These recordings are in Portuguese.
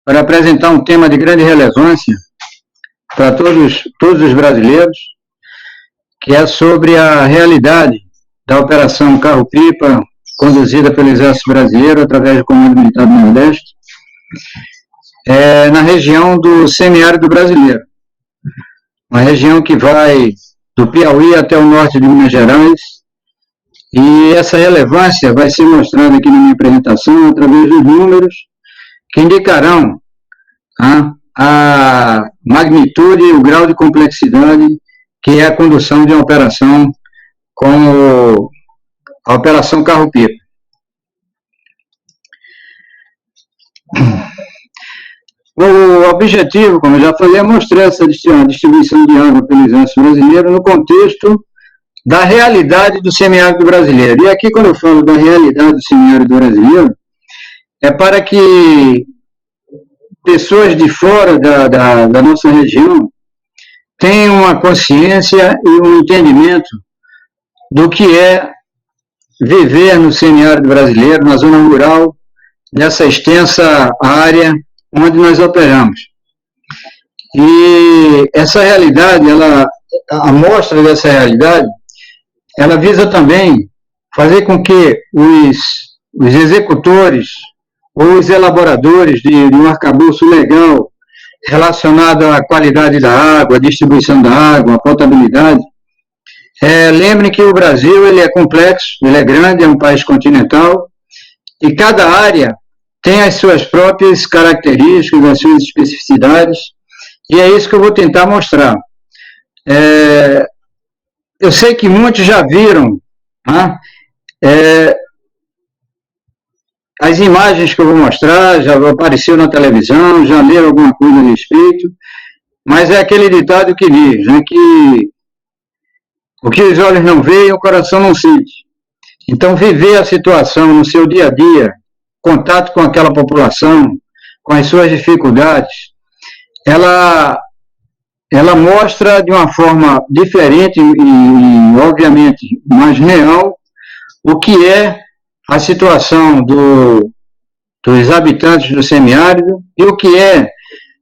para apresentar um tema de grande relevância para todos os brasileiros, que é sobre a realidade da Operação Carro-Pipa, conduzida pelo Exército Brasileiro através do Comando Militar do Nordeste, na região do semiárido brasileiro, uma região que vai do Piauí até o norte de Minas Gerais, e essa relevância vai ser mostrada aqui na minha apresentação através dos números que indicarão a magnitude e o grau de complexidade que é a condução de uma operação como a Operação Carro-Pipa. O objetivo, como eu já falei, é mostrar essa distribuição de água pelo Exército Brasileiro no contexto da realidade do semiárido brasileiro. E aqui, quando eu falo da realidade do semiárido brasileiro, é para que pessoas de fora da nossa região tenham uma consciência e um entendimento do que é viver no semiárido brasileiro, na zona rural, nessa extensa área onde nós operamos. E essa realidade, a amostra dessa realidade, ela visa também fazer com que os executores ou os elaboradores de um arcabouço legal relacionado à qualidade da água, à distribuição da água, à potabilidade, lembrem que o Brasil ele é complexo, ele é grande, é um país continental, e cada área tem as suas próprias características, as suas especificidades, e é isso que eu vou tentar mostrar. Eu sei que muitos já viram as imagens que eu vou mostrar, já apareceu na televisão, já leram alguma coisa a respeito, mas é aquele ditado que diz, que o que os olhos não veem, o coração não sente. Então, viver a situação no seu dia a dia, contato com aquela população, com as suas dificuldades, ela mostra de uma forma diferente e obviamente, mais real, o que é a situação dos habitantes do semiárido e o que é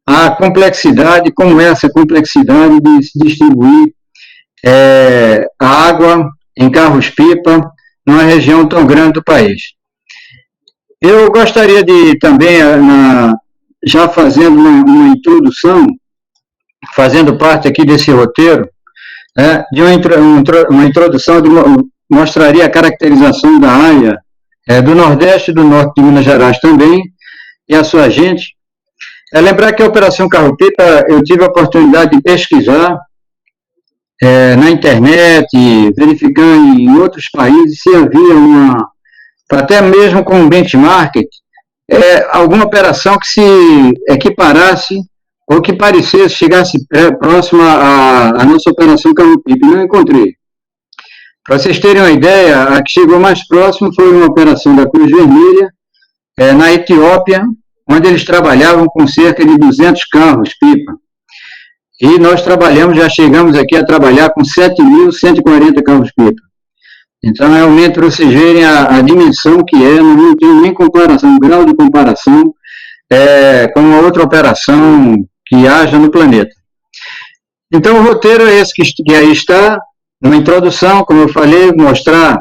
a complexidade, como é essa complexidade de se distribuir a água em carros-pipa numa região tão grande do país. Eu gostaria de também, já fazendo uma introdução, fazendo parte aqui desse roteiro, de uma introdução, mostraria a caracterização da área do Nordeste e do Norte de Minas Gerais também, e a sua gente. Lembrar que a Operação Carro-Pipa, eu tive a oportunidade de pesquisar na internet, verificando em outros países se havia até mesmo como benchmark, alguma operação que se equiparasse ou que parecesse, chegasse próxima à nossa Operação Carro-Pipa. Não encontrei. Para vocês terem uma ideia, a que chegou mais próximo foi uma operação da Cruz Vermelha, na Etiópia, onde eles trabalhavam com cerca de 200 carros-pipa. E nós já chegamos aqui a trabalhar com 7.140 carros-pipa. Então, realmente, para vocês verem a dimensão que não tem nem comparação, grau de comparação com uma outra operação que haja no planeta. Então, o roteiro é esse que aí está, uma introdução, como eu falei, mostrar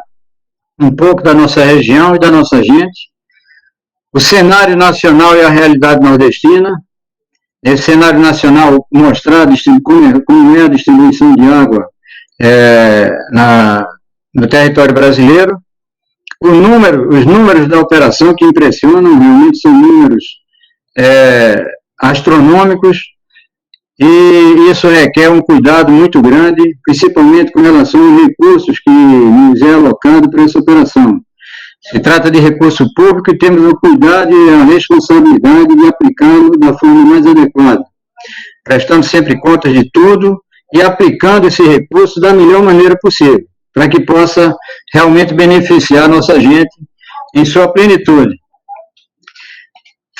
um pouco da nossa região e da nossa gente, o cenário nacional e a realidade nordestina. Nesse cenário nacional, mostrar como é a distribuição de água no território brasileiro. Os números da operação que impressionam, realmente são números astronômicos, e isso requer um cuidado muito grande, principalmente com relação aos recursos que nos é alocado para essa operação. Se trata de recurso público e temos o cuidado e a responsabilidade de aplicá-lo da forma mais adequada, prestando sempre contas de tudo e aplicando esse recurso da melhor maneira possível, para que possa realmente beneficiar a nossa gente em sua plenitude.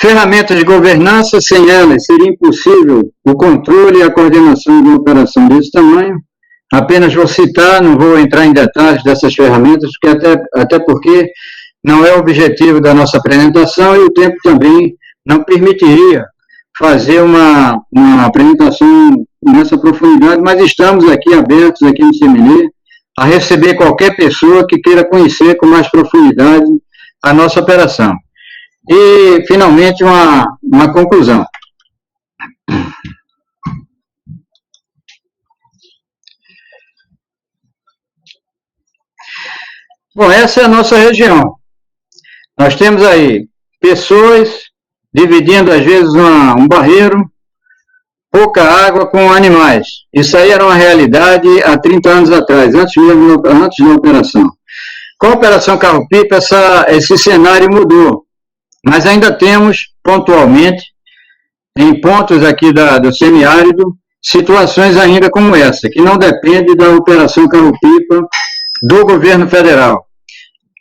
Ferramentas de governança, sem elas seria impossível o controle e a coordenação de uma operação desse tamanho. Apenas vou citar, não vou entrar em detalhes dessas ferramentas, até porque não é o objetivo da nossa apresentação e o tempo também não permitiria fazer uma apresentação nessa profundidade, mas estamos aqui abertos, aqui no CMNE, a receber qualquer pessoa que queira conhecer com mais profundidade a nossa operação. E, finalmente, uma conclusão. Bom, essa é a nossa região. Nós temos aí pessoas dividindo, às vezes, um barreiro, pouca água com animais. Isso aí era uma realidade há 30 anos atrás, antes da operação. Com a Operação Carro-Pipa, esse cenário mudou, mas ainda temos, pontualmente, em pontos aqui do semiárido, situações ainda como essa, que não depende da Operação Carro-Pipa do governo federal,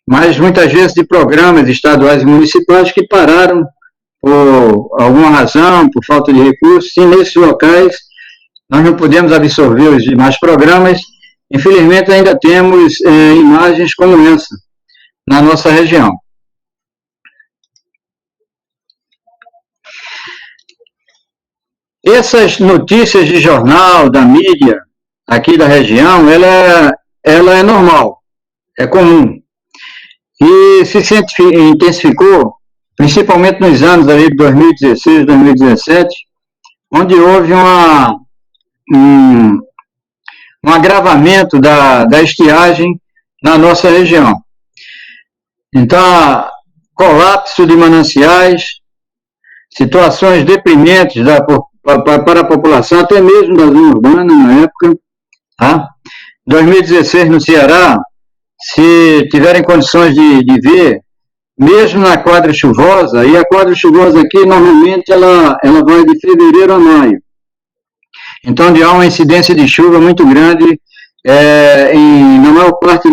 mas muitas vezes de programas estaduais e municipais que pararam por alguma razão, por falta de recursos, e nesses locais nós não podemos absorver os demais programas. Infelizmente ainda temos imagens como essa na nossa região. Essas notícias de jornal, da mídia, aqui da região, ela é normal, é comum. E se intensificou, principalmente nos anos ali de 2016, 2017, onde houve um agravamento da estiagem na nossa região. Então, colapso de mananciais, situações deprimentes para a população, até mesmo da zona urbana na época. Tá? 2016 no Ceará, se tiverem condições de ver, mesmo na quadra chuvosa, e a quadra chuvosa aqui, normalmente, ela vai de fevereiro a maio. Então, há uma incidência de chuva muito grande na maior parte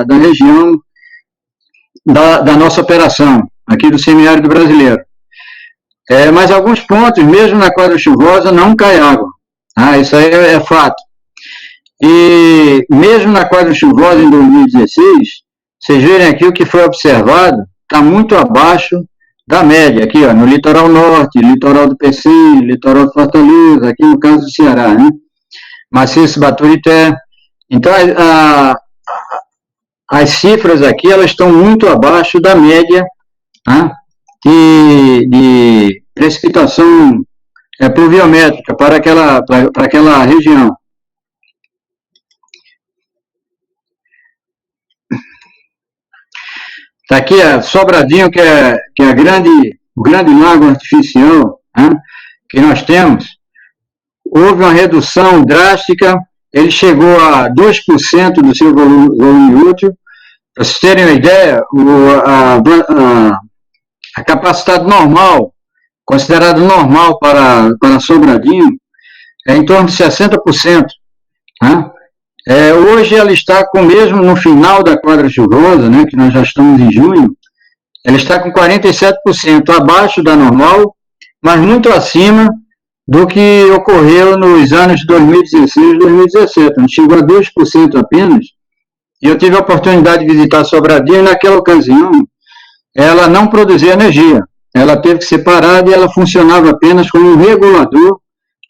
da região da nossa operação, aqui do semiárido brasileiro. Mas alguns pontos, mesmo na quadra chuvosa, não cai água. Isso aí é fato. E mesmo na quadra chuvosa em 2016, vocês verem aqui o que foi observado, está muito abaixo da média, aqui ó, no litoral norte, litoral do PC, litoral de Fortaleza, aqui no caso do Ceará, né? Maciço Baturité. Então, as cifras aqui, elas estão muito abaixo da média, né, de precipitação pluviométrica para aquela região. Está aqui a Sobradinho, que é o grande lago artificial, né, que nós temos. Houve uma redução drástica, ele chegou a 2% do seu volume útil. Para vocês terem uma ideia, a capacidade normal, considerada normal para Sobradinho, é em torno de 60%. Né? Hoje ela está mesmo no final da quadra chuvosa, né, que nós já estamos em junho, ela está com 47%, abaixo da normal, mas muito acima do que ocorreu nos anos de 2016 e 2017, onde chegou a 2% apenas. E eu tive a oportunidade de visitar Sobradinho, e naquela ocasião ela não produzia energia, ela teve que ser parada e ela funcionava apenas como um regulador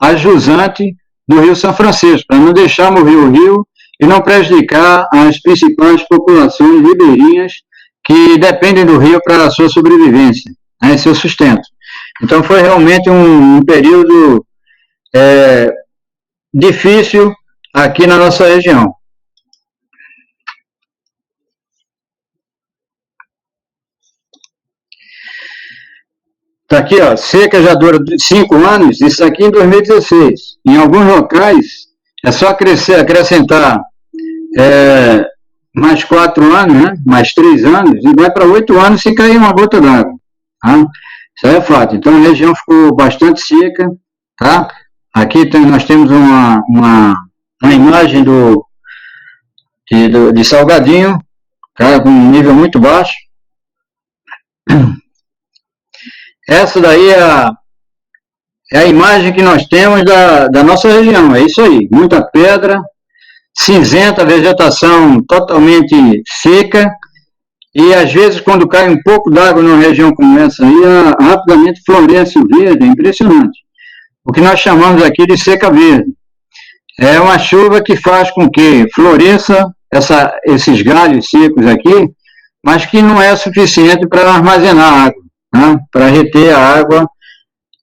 ajusante do Rio São Francisco, para não deixar morrer o rio e não prejudicar as principais populações ribeirinhas que dependem do rio para a sua sobrevivência, né, seu sustento. Então foi realmente um período difícil aqui na nossa região. Está aqui, ó, seca já dura 5 anos, isso aqui em 2016. Em alguns locais, é só acrescentar mais 4 anos, né? Mais 3 anos, e vai para 8 anos sem cair uma gota d'água. Tá? Isso aí é fato. Então a região ficou bastante seca. Tá? Aqui nós temos uma imagem de Salgadinho, tá? Com um nível muito baixo. Essa daí é a imagem que nós temos da nossa região, é isso aí, muita pedra, cinzenta, vegetação totalmente seca, E às vezes, quando cai um pouco d'água numa região como essa aí, rapidamente floresce o verde, é impressionante. O que nós chamamos aqui de seca verde. É uma chuva que faz com que floresça esses galhos secos aqui, mas que não é suficiente para armazenar água, né? Para reter a água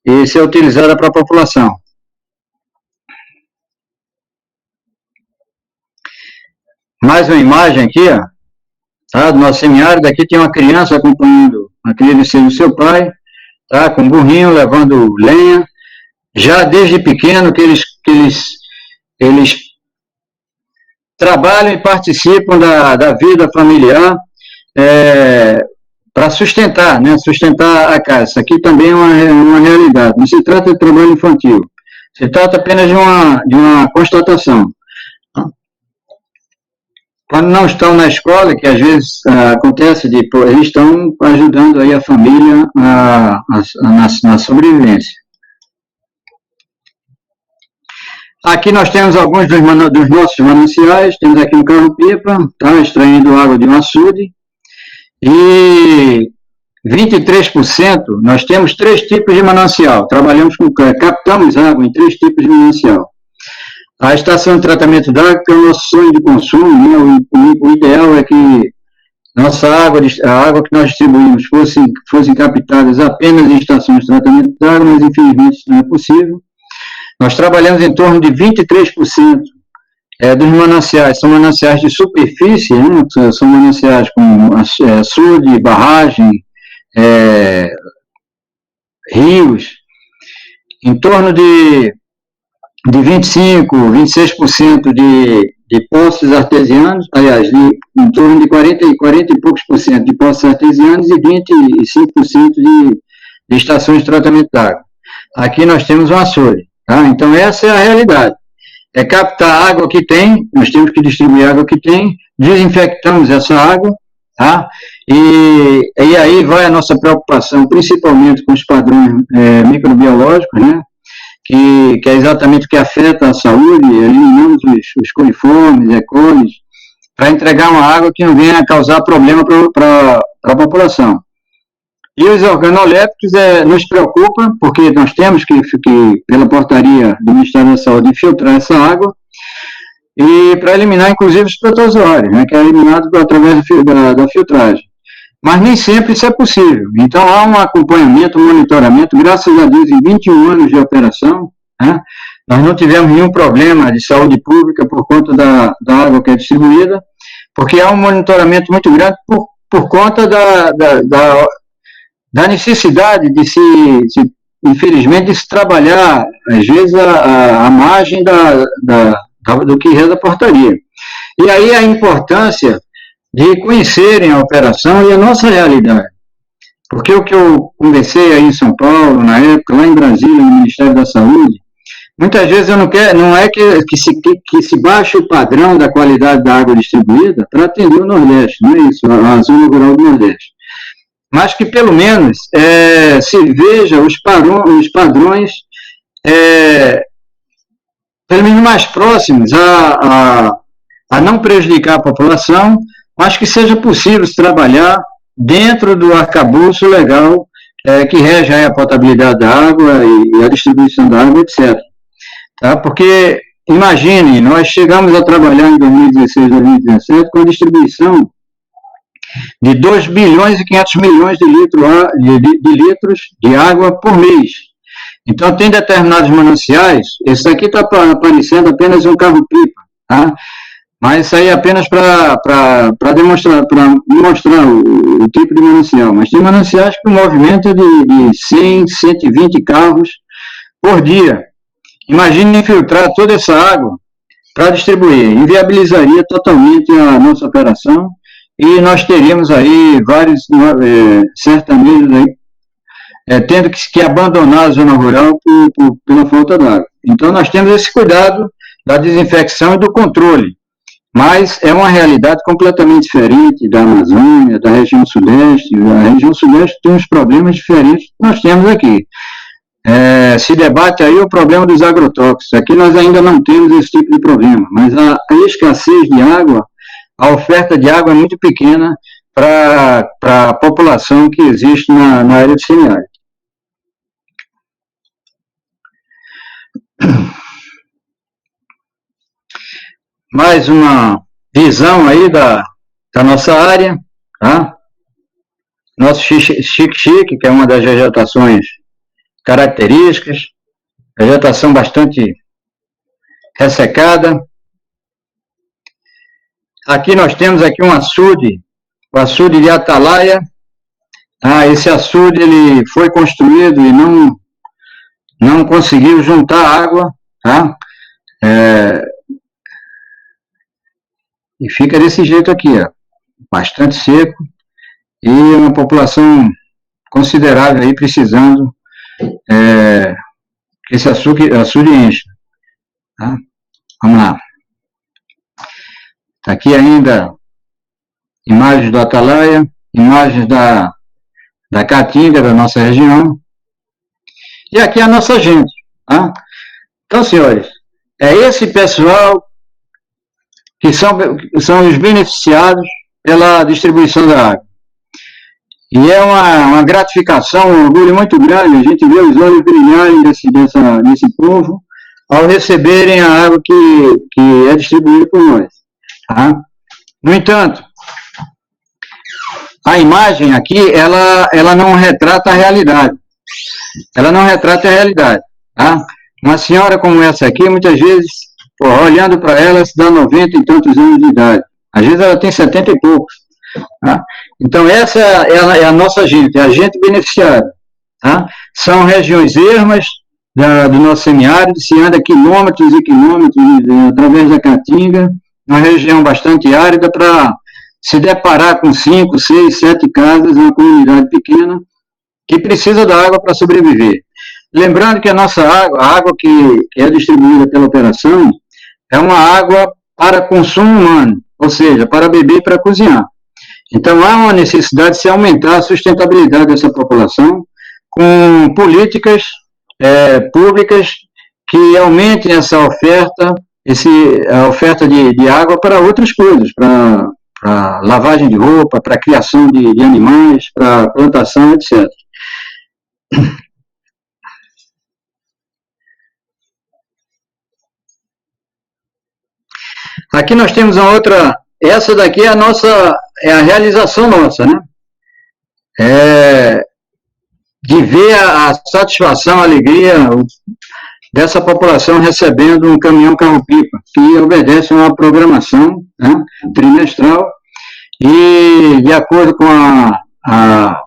e ser utilizada para a população. Mais uma imagem aqui, ó, tá, do nosso semiárido. Aqui tem uma criança acompanhando a criança do seu pai, tá, com um burrinho levando lenha. Já desde pequeno que eles trabalham e participam da vida familiar para sustentar, né, sustentar a casa. Isso aqui também é uma realidade. Não se trata de trabalho infantil, se trata apenas de uma constatação. Quando não estão na escola, que às vezes acontece, eles estão ajudando aí a família na sobrevivência. Aqui nós temos alguns dos nossos mananciais. Temos aqui um carro-pipa, tá, extraindo água de um açude. E 23%, nós temos 3 tipos de manancial. Captamos água em 3 tipos de manancial. A estação de tratamento d'água, que é o nosso sonho de consumo, né? O ideal é que a água que nós distribuímos fossem captadas apenas em estações de tratamento d'água, mas infelizmente isso não é possível. Nós trabalhamos em torno de 23% dos mananciais. São mananciais de superfície, né? São mananciais com açude, barragem, rios, em torno de 25, 26% de poços artesianos, aliás, em torno de 40 e poucos por cento de poços artesianos e 25% de estações de tratamento d'água. Aqui nós temos um açude, tá? Então essa é a realidade. É captar a água que tem, nós temos que distribuir a água que tem, desinfectamos essa água, tá? E aí vai a nossa preocupação, principalmente com os padrões microbiológicos, né? Que é exatamente o que afeta a saúde. Eliminamos os coliformes, E. coli, para entregar uma água que não venha a causar problema para a população. E os organolépticos nos preocupa, porque nós temos que, pela portaria do Ministério da Saúde, filtrar essa água, e para eliminar, inclusive, os protozoários, né, que é eliminado através da filtragem. Mas nem sempre isso é possível. Então, há um acompanhamento, um monitoramento. Graças a Deus, em 21 anos de operação, né, nós não tivemos nenhum problema de saúde pública por conta da água que é distribuída, porque há um monitoramento muito grande por conta da necessidade de infelizmente, de se trabalhar, às vezes, a margem do que reza a portaria. E aí a importância de conhecerem a operação e a nossa realidade. Porque o que eu conversei aí em São Paulo, na época, lá em Brasília, no Ministério da Saúde, muitas vezes não é que se baixe o padrão da qualidade da água distribuída para atender o Nordeste, não é isso, a zona rural do Nordeste. Mas que, pelo menos, se veja os padrões, pelo menos mais próximos a não prejudicar a população, mas que seja possível se trabalhar dentro do arcabouço legal que rege a potabilidade da água e a distribuição da água, etc. Tá? Porque, imagine, nós chegamos a trabalhar em 2016, 2017 com a distribuição de 2 bilhões e 500 milhões de litros de água por mês. Então, tem determinados mananciais, esse aqui está parecendo apenas um carro-pipa, tá? Mas isso aí é apenas para mostrar o tipo de manancial. Mas tem mananciais que o movimento é de 100, 120 carros por dia. Imagine infiltrar toda essa água para distribuir. Inviabilizaria totalmente a nossa operação e nós teríamos aí vários sertanejos aí, tendo que abandonar a zona rural pela falta d'água. Então nós temos esse cuidado da desinfecção e do controle. Mas é uma realidade completamente diferente da Amazônia, da região sudeste. A região sudeste tem uns problemas diferentes que nós temos aqui. Se debate aí o problema dos agrotóxicos. Aqui nós ainda não temos esse tipo de problema, mas a escassez de água, a oferta de água é muito pequena para a população que existe na área de semiárido. Mais uma visão aí da nossa área, tá? Nosso xique-xique, que é uma das vegetações características, vegetação bastante ressecada. Aqui nós temos aqui um açude, o açude de Atalaia. Esse açude ele foi construído e não conseguiu juntar água, tá? E fica desse jeito aqui, ó, bastante seco e uma população considerável aí precisando que esse açude encha. Tá? Vamos lá. Está aqui ainda imagens do Atalaia, imagens da Caatinga, da nossa região. E aqui a nossa gente. Tá? Então, senhores, é esse pessoal que são os beneficiados pela distribuição da água. E é uma gratificação, um orgulho muito grande a gente ver os olhos brilharem desse povo ao receberem a água que é distribuída por nós. Tá? No entanto, a imagem aqui, ela não retrata a realidade. Ela não retrata a realidade. Tá? Uma senhora como essa aqui, muitas vezes, olhando para ela, se dá 90 e tantos anos de idade. Às vezes ela tem 70 e poucos. Tá? Então, essa é a nossa gente, é a gente beneficiada. Tá? São regiões ermas do nosso semiárido, se anda quilômetros e quilômetros através da Caatinga, uma região bastante árida para se deparar com 5, 6, 7 casas, uma comunidade pequena, que precisa da água para sobreviver. Lembrando que a nossa água, a água que é distribuída pela operação, é uma água para consumo humano, ou seja, para beber e para cozinhar. Então, há uma necessidade de se aumentar a sustentabilidade dessa população com políticas públicas que aumentem essa oferta, a oferta de água para outras coisas, para lavagem de roupa, para criação de animais, para plantação, etc. Aqui nós temos a outra, essa daqui é a realização nossa, né? De ver a satisfação, a alegria dessa população recebendo um caminhão carro-pipa, que obedece a uma programação, né, trimestral, e de acordo com a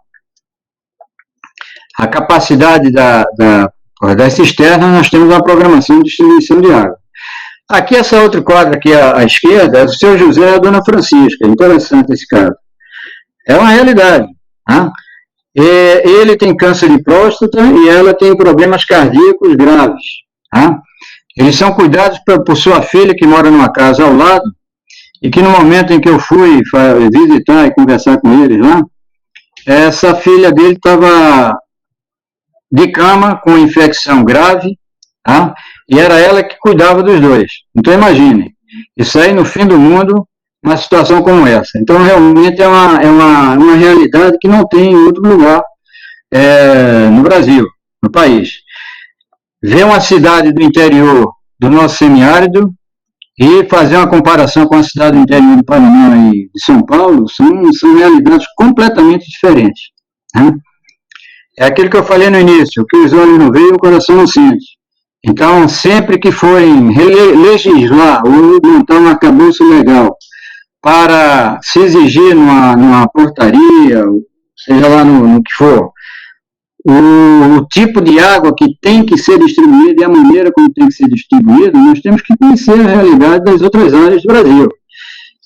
capacidade das cisternas, nós temos uma programação de distribuição de água. Aqui, essa outra quadra aqui à esquerda, é o seu José e a dona Francisca. Interessante esse caso. É uma realidade. Tá? Ele tem câncer de próstata e ela tem problemas cardíacos graves. Tá? Eles são cuidados por sua filha, que mora numa casa ao lado, e que no momento em que eu fui visitar e conversar com eles lá, essa filha dele estava de cama com infecção grave, tá? E era ela que cuidava dos dois. Então, imagine, isso aí no fim do mundo, uma situação como essa. Então, realmente é uma realidade que não tem em outro lugar no Brasil, no país. Ver uma cidade do interior do nosso semiárido e fazer uma comparação com a cidade do interior do Paraná e de São Paulo são realidades completamente diferentes. Né? É aquilo que eu falei no início, o que os olhos não veem, o coração não sente. Então, sempre que forem legislar ou montar um arcabouço legal para se exigir numa portaria, seja lá no que for, o tipo de água que tem que ser distribuída e a maneira como tem que ser distribuída, nós temos que conhecer a realidade das outras áreas do Brasil.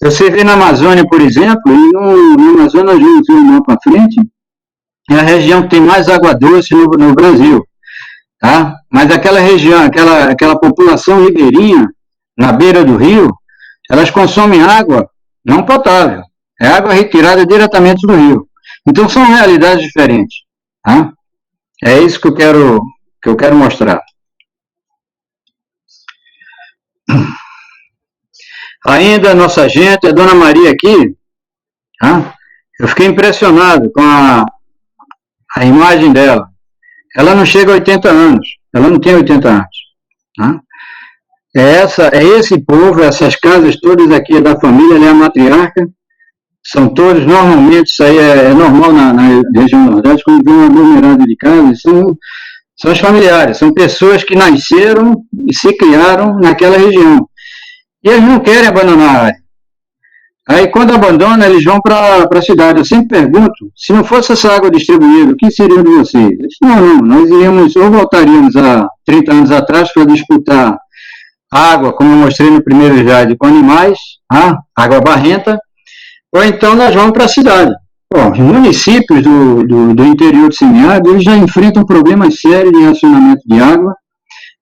Você vê na Amazônia, por exemplo, e no Amazonas, vamos ver um mapa à frente, é a região que tem mais água doce no Brasil. Tá? Mas aquela região, aquela população ribeirinha, na beira do rio, elas consomem água não potável. É água retirada diretamente do rio. Então, são realidades diferentes. Tá? É isso que eu quero mostrar. Ainda a nossa gente, a Dona Maria aqui, tá? Eu fiquei impressionado com a imagem dela. Ela não chega a 80 anos, ela não tem 80 anos. Tá? É esse povo, essas casas todas aqui da família, ela é a matriarca, são todos, normalmente, isso aí é normal na região nordeste, quando vem um aglomerado de casas, são os familiares, são pessoas que nasceram e se criaram naquela região. E eles não querem abandonar a área. Aí, quando abandonam, eles vão para a cidade. Eu sempre pergunto, se não fosse essa água distribuída, o que seria de vocês? Eles dizem, não, nós iríamos, ou voltaríamos há 30 anos atrás para disputar água, como eu mostrei no primeiro slide, com animais, água barrenta, ou então nós vamos para a cidade. Bom, os municípios do interior do semiárido, eles já enfrentam problemas sérios de racionamento de água,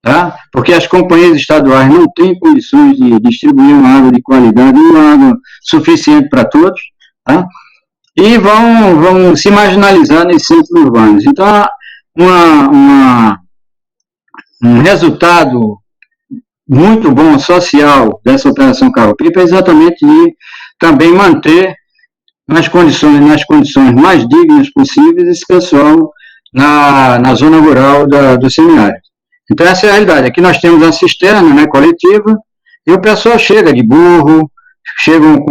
tá? Porque as companhias estaduais não têm condições de distribuir uma água de qualidade, uma água suficiente para todos, tá? E vão se marginalizar nesses centros urbanos. Então, um resultado muito bom social dessa Operação Carro-Pipa é exatamente de também manter nas condições mais dignas possíveis esse pessoal na zona rural do semiárido. Então, essa é a realidade. Aqui nós temos a cisterna, né, coletiva, e o pessoal chega de burro, chegam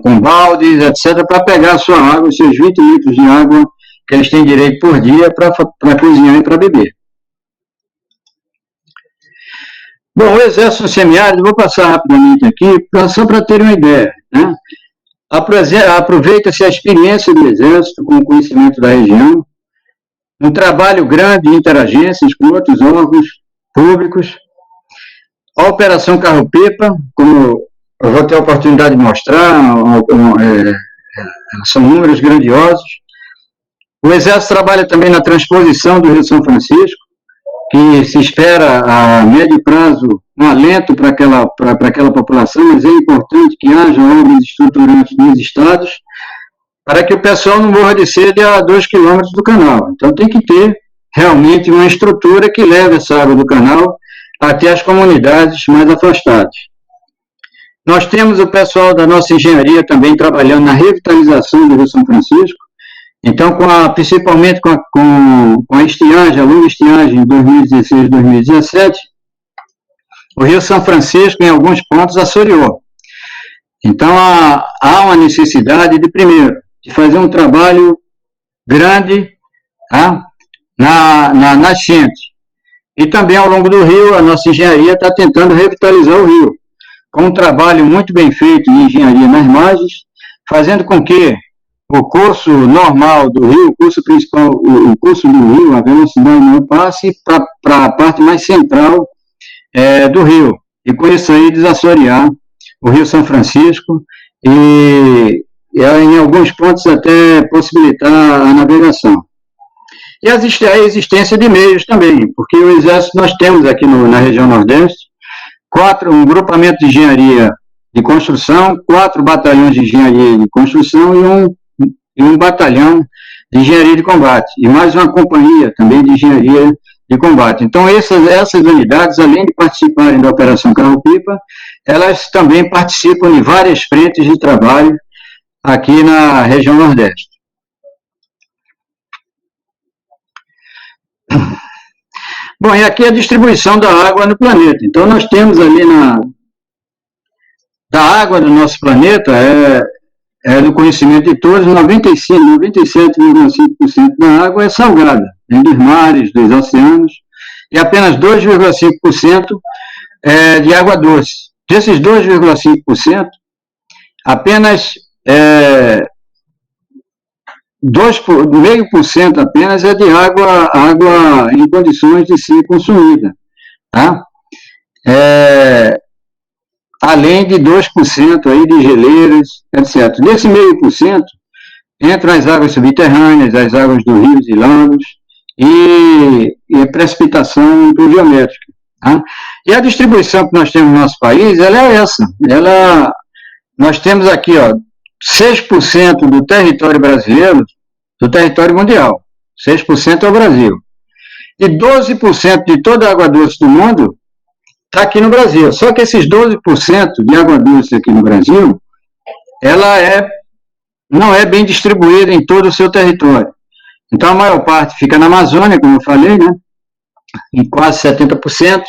com baldes, etc., para pegar a sua água, os seus 20 litros de água que eles têm direito por dia para cozinhar e para beber. Bom, o exército semiárido, vou passar rapidamente aqui, só para ter uma ideia, né? Aproveita-se a experiência do exército com o conhecimento da região, um trabalho grande de interagências com outros órgãos públicos, a Operação Carro-Pipa, como eu vou ter a oportunidade de mostrar, são números grandiosos. O Exército trabalha também na transposição do Rio São Francisco, que se espera a médio prazo um alento para aquela população, mas é importante que haja obras estruturantes nos estados, para que o pessoal não morra de sede a 2 quilômetros do canal. Então tem que ter realmente uma estrutura que leve essa água do canal até as comunidades mais afastadas. Nós temos o pessoal da nossa engenharia também trabalhando na revitalização do Rio São Francisco. Então, principalmente com a estiagem, a longa estiagem de 2016 e 2017, o Rio São Francisco, em alguns pontos, assoreou. Então, há uma necessidade de, primeiro, de fazer um trabalho grande, tá, na nascente. E também, ao longo do rio, a nossa engenharia está tentando revitalizar o rio, com um trabalho muito bem feito de engenharia nas margens, fazendo com que o curso normal do rio, o curso principal, o curso do rio, a velocidade não passe para a parte mais central do rio. E com isso aí desassorear o Rio São Francisco e em alguns pontos até possibilitar a navegação. E a existência de meios também, porque o Exército nós temos aqui na região Nordeste, um grupamento de engenharia de construção, 4 batalhões de engenharia de construção e um batalhão de engenharia de combate, e mais uma companhia também de engenharia de combate. Então, essas unidades, além de participarem da Operação Carro-Pipa, elas também participam de várias frentes de trabalho aqui na região Nordeste. Bom, e aqui a distribuição da água no planeta. Então, nós temos ali da água do nosso planeta, do conhecimento de todos, 97,5% da água é salgada, vem dos mares, dos oceanos, e apenas 2,5% é de água doce. Desses 2,5%, apenas 0,5% apenas é de água em condições de ser consumida, tá? Além de 2% aí de geleiras, etc. Desse 0,5% entram as águas subterrâneas, as águas dos rios e lagos e a precipitação pluviométrica. Tá? E a distribuição que nós temos no nosso país, ela é essa. Nós temos aqui, 6% do território brasileiro, do território mundial. 6% é o Brasil. E 12% de toda a água doce do mundo está aqui no Brasil. Só que esses 12% de água doce aqui no Brasil, ela é não é bem distribuída em todo o seu território. Então, a maior parte fica na Amazônia, como eu falei, né? Em quase 70%,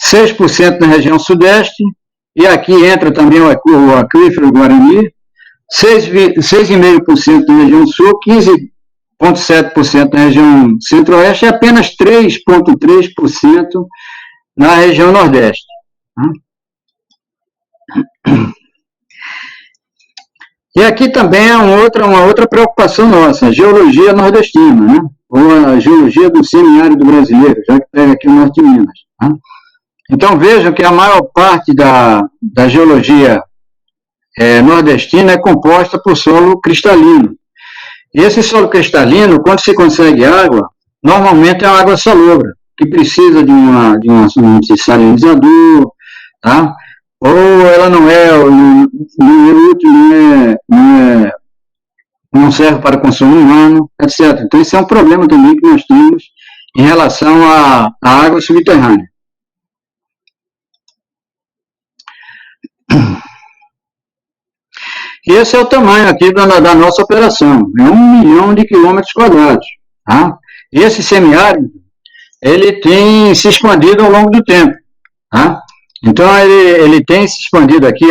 6% na região sudeste, e aqui entra também o aquífero Guarani, 6,5% na região sul, 15,7% na região centro-oeste e apenas 3,3% na região nordeste. E aqui também é uma outra preocupação nossa, a geologia nordestina, né? Ou a geologia do semiárido brasileiro, já que pega aqui o norte de Minas. Né? Então vejam que a maior parte da geologia nordestina é composta por solo cristalino. E esse solo cristalino, quando se consegue água, normalmente é uma água salobra, que precisa de um salinizador, tá? Ou ela não é útil, não serve para consumo humano, etc. Então, isso é um problema também que nós temos em relação à água subterrânea. Esse é o tamanho aqui da nossa operação, é 1 milhão de quilômetros quadrados. Tá? Esse semiárido, ele tem se expandido ao longo do tempo. Tá? Então, ele tem se expandido aqui,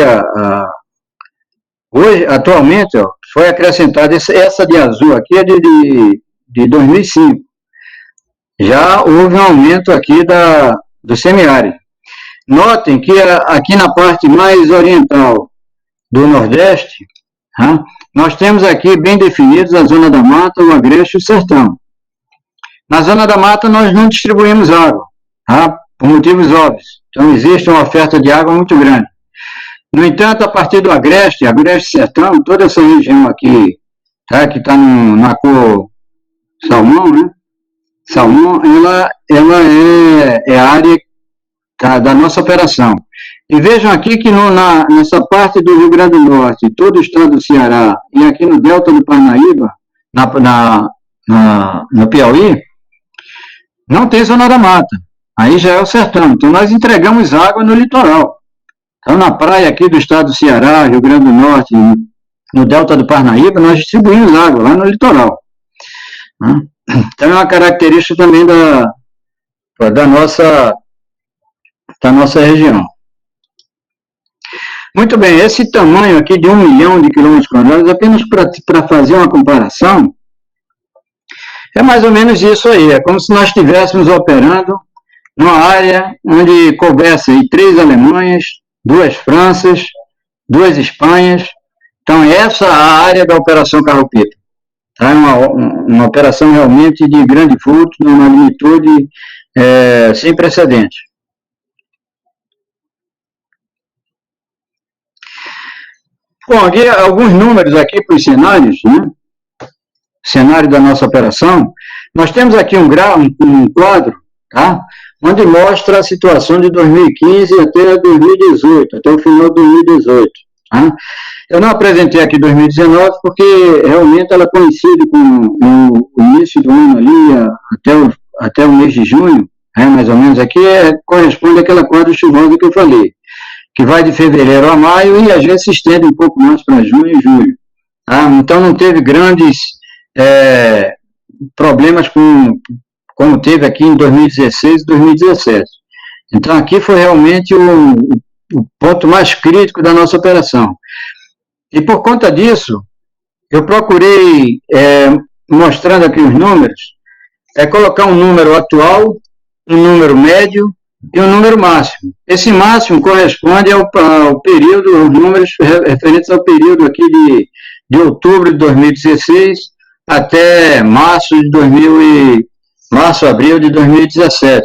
hoje, atualmente, ó, foi acrescentada, essa de azul aqui é de 2005. Já houve um aumento aqui do semiárido. Notem que aqui na parte mais oriental do Nordeste, tá? Nós temos aqui bem definidos a zona da mata, o agreste e o sertão. Na zona da mata nós não distribuímos água, tá? Por motivos óbvios. Então existe uma oferta de água muito grande. No entanto, a partir do agreste e sertão, toda essa região aqui, tá? Que está na cor salmão, né? Salmão, ela é a área da nossa operação. E vejam aqui que nessa parte do Rio Grande do Norte, todo o estado do Ceará, e aqui no delta do Parnaíba, no Piauí, não tem zona da mata. Aí já é o sertão. Então nós entregamos água no litoral. Então na praia aqui do estado do Ceará, Rio Grande do Norte, no delta do Parnaíba, nós distribuímos água lá no litoral. Então é uma característica também da nossa região. Muito bem, esse tamanho aqui de 1 milhão de quilômetros quadrados, apenas para fazer uma comparação, é mais ou menos isso aí. É como se nós estivéssemos operando numa área onde coubesse aí 3 Alemanhas, 2 Franças, 2 Espanhas. Então, essa é a área da Operação Carro-Pipa. Tá? Uma operação realmente de grande fruto, numa magnitude sem precedentes. Bom, aqui alguns números aqui para os cenários, né? Cenário da nossa operação. Nós temos aqui um quadro, tá? Onde mostra a situação de 2015 até 2018, até o final de 2018. Tá? Eu não apresentei aqui 2019 porque realmente ela coincide com o início do ano ali, até o mês de junho, mais ou menos aqui, corresponde àquela quadra chuvosa que eu falei, que vai de fevereiro a maio e às vezes se estende um pouco mais para junho e julho. Tá? Então não teve grandes problemas como teve aqui em 2016 e 2017. Então aqui foi realmente o ponto mais crítico da nossa operação. E por conta disso, eu procurei, mostrando aqui os números, colocar um número atual, um número médio e um número máximo. Esse máximo corresponde ao período, os números referentes ao período aqui de outubro de 2016 até abril de 2017.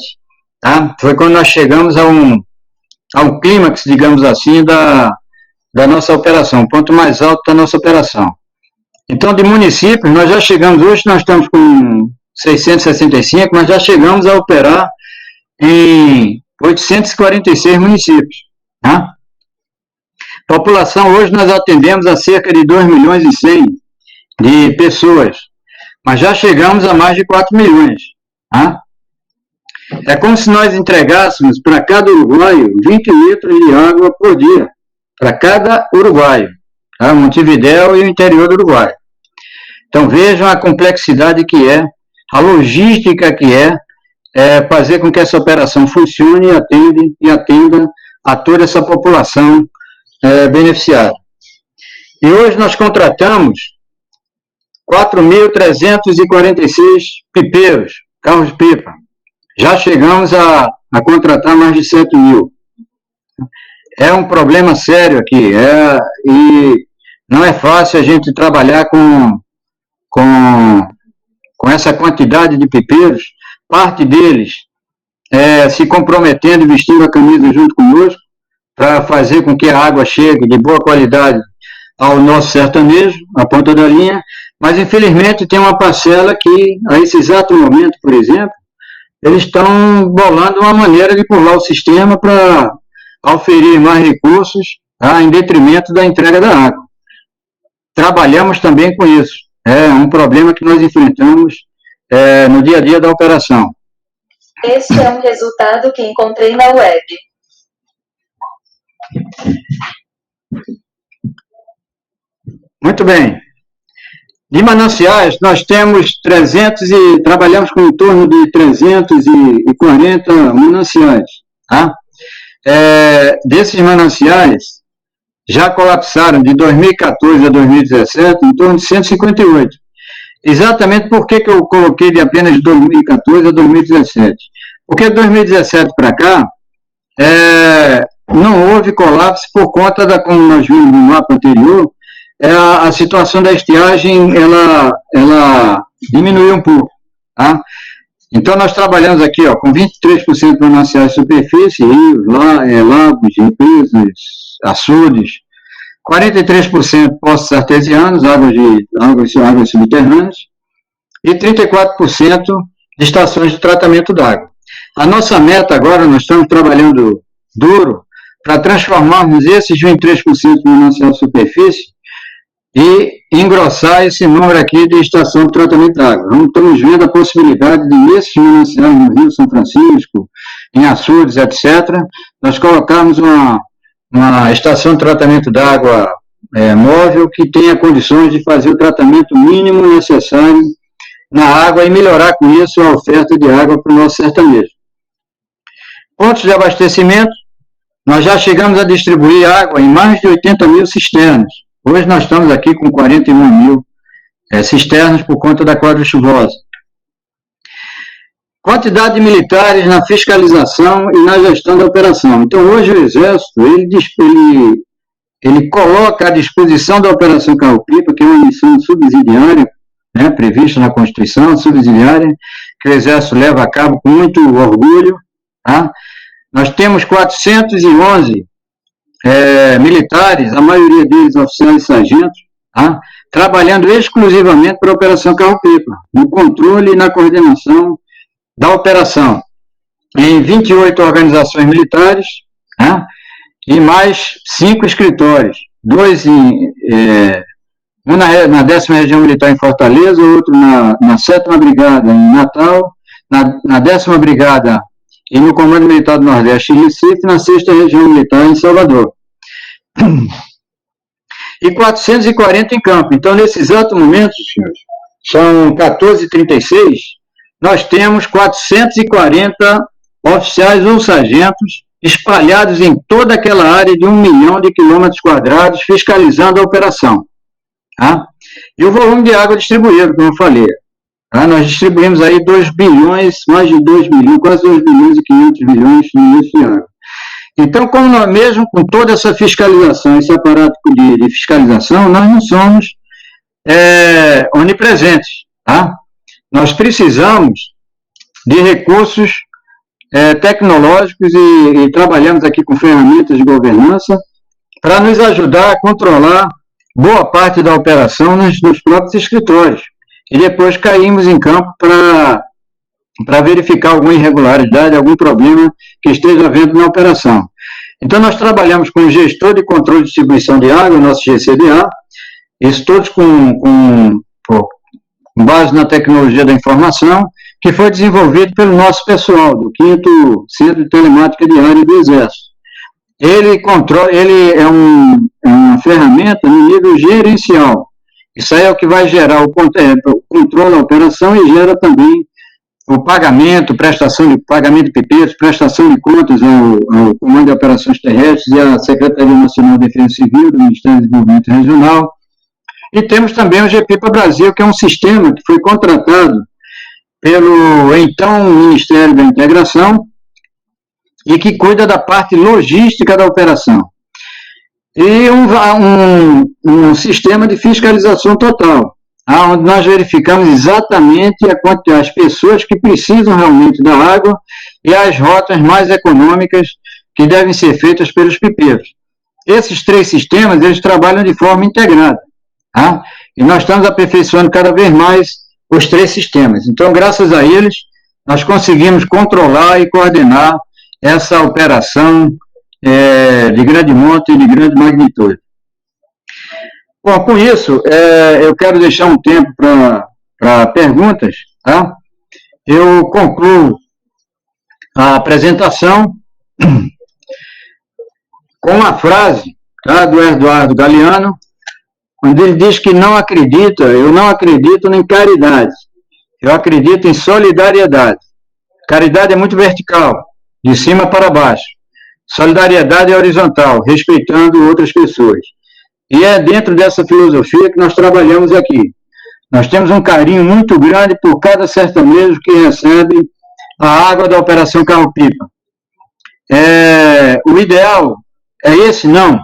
Tá? Foi quando nós chegamos a um clímax, digamos assim, da nossa operação, o ponto mais alto da nossa operação. Então, de municípios, nós já chegamos, hoje nós estamos com 665, mas já chegamos a operar em 846 municípios. Tá? População, hoje nós atendemos a cerca de 2 milhões e 100 de pessoas, mas já chegamos a mais de 4 milhões. Tá? É como se nós entregássemos para cada uruguaio 20 litros de água por dia, para cada uruguaio. tá? Montevidéu e o interior do Uruguai. Então vejam a complexidade que é, a logística que fazer com que essa operação funcione e atenda a toda essa população beneficiada. E hoje nós contratamos 4.346 pipeiros, carros de pipa. Já chegamos a contratar mais de 7.000. É um problema sério aqui, e não é fácil a gente trabalhar com essa quantidade de pipeiros, parte deles se comprometendo e vestindo a camisa junto conosco, para fazer com que a água chegue de boa qualidade ao nosso sertanejo, à ponta da linha, mas infelizmente tem uma parcela que, a esse exato momento, por exemplo, eles estão bolando uma maneira de pular o sistema para oferir mais recursos em detrimento da entrega da água. Trabalhamos também com isso. É um problema que nós enfrentamos no dia a dia da operação. Este é um resultado que encontrei na web. Muito bem. De mananciais, nós temos trabalhamos com em torno de 340 mananciais. Tá? Desses mananciais, já colapsaram de 2014 a 2017 em torno de 158. Exatamente por que eu coloquei de apenas de 2014 a 2017? Porque de 2017 para cá, não houve colapso por conta como nós vimos no mapa anterior, a situação da estiagem, ela diminuiu um pouco, tá? Então, nós trabalhamos aqui, com 23% de mananciais de superfície, rios, lagos, represas, açudes, 43% poços artesianos, águas subterrâneas, e 34% de estações de tratamento d'água. A nossa meta agora, nós estamos trabalhando duro para transformarmos esses 23% de manancial de superfície e engrossar esse número aqui de estação de tratamento de água. Estamos vendo a possibilidade de, nesses mananciais no Rio São Francisco, em açudes, etc., nós colocarmos uma estação de tratamento de água móvel que tenha condições de fazer o tratamento mínimo necessário na água e melhorar com isso a oferta de água para o nosso sertanejo. Pontos de abastecimento, nós já chegamos a distribuir água em mais de 80 mil cisternas. Hoje nós estamos aqui com 41 mil cisternas por conta da quadra chuvosa. Quantidade de militares na fiscalização e na gestão da operação. Então, hoje o Exército, ele coloca à disposição da Operação Carro-Pipa, que é uma missão subsidiária, prevista na Constituição, subsidiária, que o Exército leva a cabo com muito orgulho. Tá? Nós temos 411 militares, a maioria deles oficiais e sargentos, tá? Trabalhando exclusivamente para a Operação Carro-Pipa, no controle e na coordenação da operação, em 28 organizações militares, tá? E mais 5 escritórios, um na 10ª Região Militar em Fortaleza, outro na 7ª Brigada em Natal, na 10ª Brigada e no Comando Militar do Nordeste em Recife, na 6ª Região Militar em Salvador. E 440 em campo. Então, nesse exato momento, senhores, são 14h36, nós temos 440 oficiais ou sargentos espalhados em toda aquela área de 1 milhão de quilômetros quadrados, fiscalizando a operação. Tá? E o volume de água distribuído, como eu falei. Tá? Nós distribuímos aí 2 bilhões, mais de 2 bilhões, quase 2 bilhões e 500 milhões de água. Então, como nós mesmo, com toda essa fiscalização, esse aparato de fiscalização, nós não somos onipresentes. Tá? Nós precisamos de recursos tecnológicos e trabalhamos aqui com ferramentas de governança para nos ajudar a controlar boa parte da operação nos próprios escritórios. E depois caímos em campo para verificar alguma irregularidade, algum problema que esteja havendo na operação. Então, nós trabalhamos com o gestor de controle de distribuição de água, o nosso GCDA, isso todos com base na tecnologia da informação, que foi desenvolvido pelo nosso pessoal, do 5º Centro de Telemática Diária do Exército. Ele uma ferramenta no nível gerencial. Isso aí é o que vai gerar o controle da operação e gera também o pagamento, prestação de pagamento de PPs, prestação de contas ao Comando de Operações Terrestres e à Secretaria Nacional de Defesa Civil do Ministério do Desenvolvimento Regional. E temos também o GPIPA Brasil, que é um sistema que foi contratado pelo então Ministério da Integração e que cuida da parte logística da operação. E um sistema de fiscalização total, onde nós verificamos exatamente as pessoas que precisam realmente da água e as rotas mais econômicas que devem ser feitas pelos pipeiros. Esses 3 sistemas, eles trabalham de forma integrada, tá? E nós estamos aperfeiçoando cada vez mais os 3 sistemas. Então, graças a eles, nós conseguimos controlar e coordenar essa operação de grande monta e de grande magnitude. Bom, com isso, eu quero deixar um tempo para perguntas, tá? Eu concluo a apresentação com uma frase, tá, do Eduardo Galeano, onde ele diz que eu não acredito em caridade, eu acredito em solidariedade. Caridade é muito vertical, de cima para baixo. Solidariedade é horizontal, respeitando outras pessoas. E é dentro dessa filosofia que nós trabalhamos aqui. Nós temos um carinho muito grande por cada sertanejo que recebe a água da Operação Carro-Pipa. O ideal é esse? Não.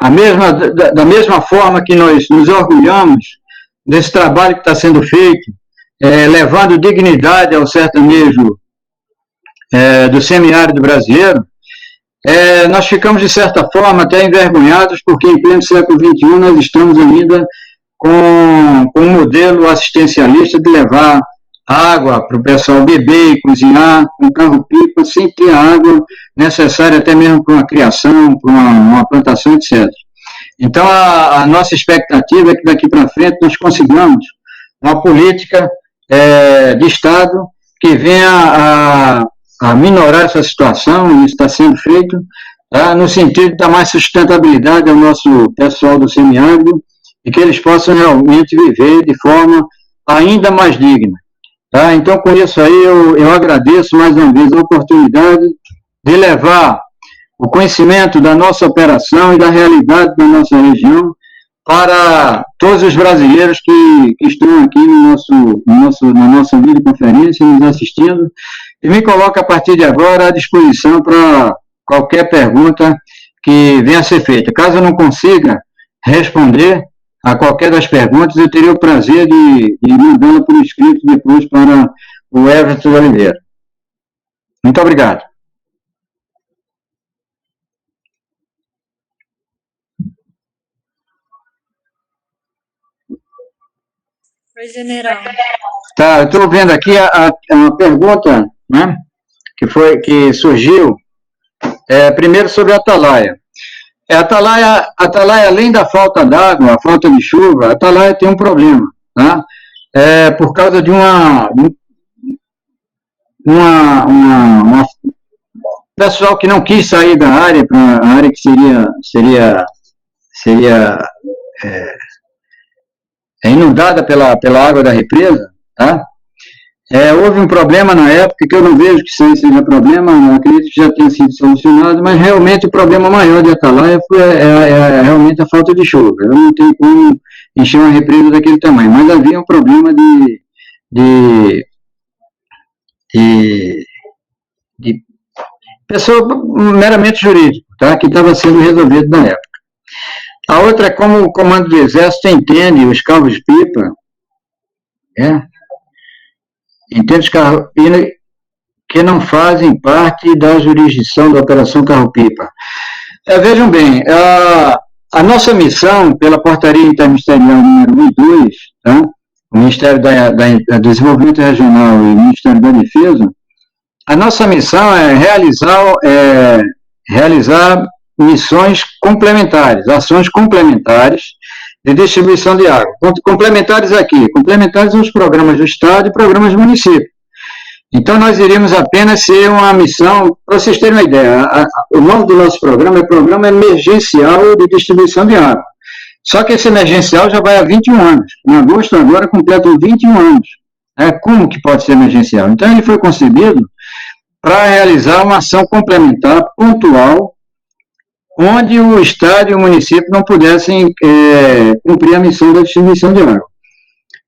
Da mesma forma que nós nos orgulhamos desse trabalho que está sendo feito, levando dignidade ao sertanejo do semiárido brasileiro, nós ficamos, de certa forma, até envergonhados, porque em pleno século XXI nós estamos ainda com um modelo assistencialista de levar água para o pessoal beber e cozinhar com carro-pipa, sem ter a água necessária até mesmo para uma criação, para uma plantação, etc. Então, a nossa expectativa é que daqui para frente nós consigamos uma política de Estado que venha a minorar essa situação, e isso está sendo feito, tá, no sentido de dar mais sustentabilidade ao nosso pessoal do semiárido e que eles possam realmente viver de forma ainda mais digna. Tá? Então, com isso aí, eu agradeço mais uma vez a oportunidade de levar o conhecimento da nossa operação e da realidade da nossa região para todos os brasileiros que estão aqui na nossa videoconferência, nos assistindo, e me coloco a partir de agora à disposição para qualquer pergunta que venha a ser feita. Caso eu não consiga responder a qualquer das perguntas, eu teria o prazer de mandá-la por escrito depois para o Everton Oliveira. Muito obrigado. Oi, general. Tá, eu estou vendo aqui uma pergunta, né, que surgiu, primeiro sobre a Atalaia. A Atalaia, além da falta d'água, a falta de chuva, a Atalaia tem um problema, tá? Por causa de pessoal que não quis sair da área, para a área que seria inundada pela água da represa, tá? Houve um problema na época, que eu não vejo que isso seja problema, eu acredito que já tenha sido solucionado, mas realmente o problema maior de Atalaia é realmente a falta de chuva. Eu não tenho como encher uma represa daquele tamanho, mas havia um problema de pessoa meramente jurídico, tá? Que estava sendo resolvido na época. A outra é como o Comando do Exército entende os carros-pipa, entende os carros-pipa que não fazem parte da jurisdição da Operação Carro-Pipa. Vejam bem, a nossa missão, pela Portaria Interministerial número 1 e 2, tá? O Ministério do Desenvolvimento Regional e o Ministério da Defesa, a nossa missão é realizar missões complementares, ações complementares de distribuição de água. Complementares aqui, complementares aos programas do Estado e programas do município. Então, nós iríamos apenas ser uma missão, para vocês terem uma ideia, o nome do nosso programa é Programa Emergencial de Distribuição de Água. Só que esse emergencial já vai há 21 anos. Em agosto agora completam 21 anos. Como que pode ser emergencial? Então, ele foi concebido para realizar uma ação complementar, pontual, onde o Estado e o município não pudessem cumprir a missão da distribuição de água.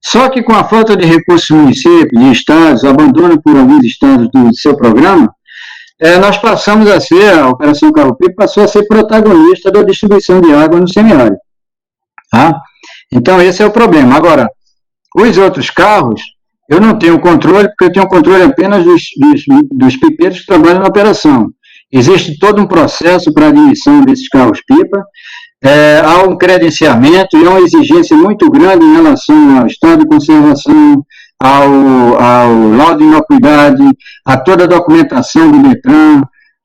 Só que com a falta de recursos do município, de estados, abandono por alguns estados do seu programa, nós passamos a ser, a Operação Carro-Pipa passou a ser protagonista da distribuição de água no semiárido. Tá? Então, esse é o problema. Agora, os outros carros, eu não tenho controle, porque eu tenho controle apenas dos pipeiros que trabalham na operação. Existe todo um processo para a admissão desses carros-pipa, há um credenciamento e há uma exigência muito grande em relação ao estado de conservação, ao laudo de inocuidade, a toda a documentação do Detran,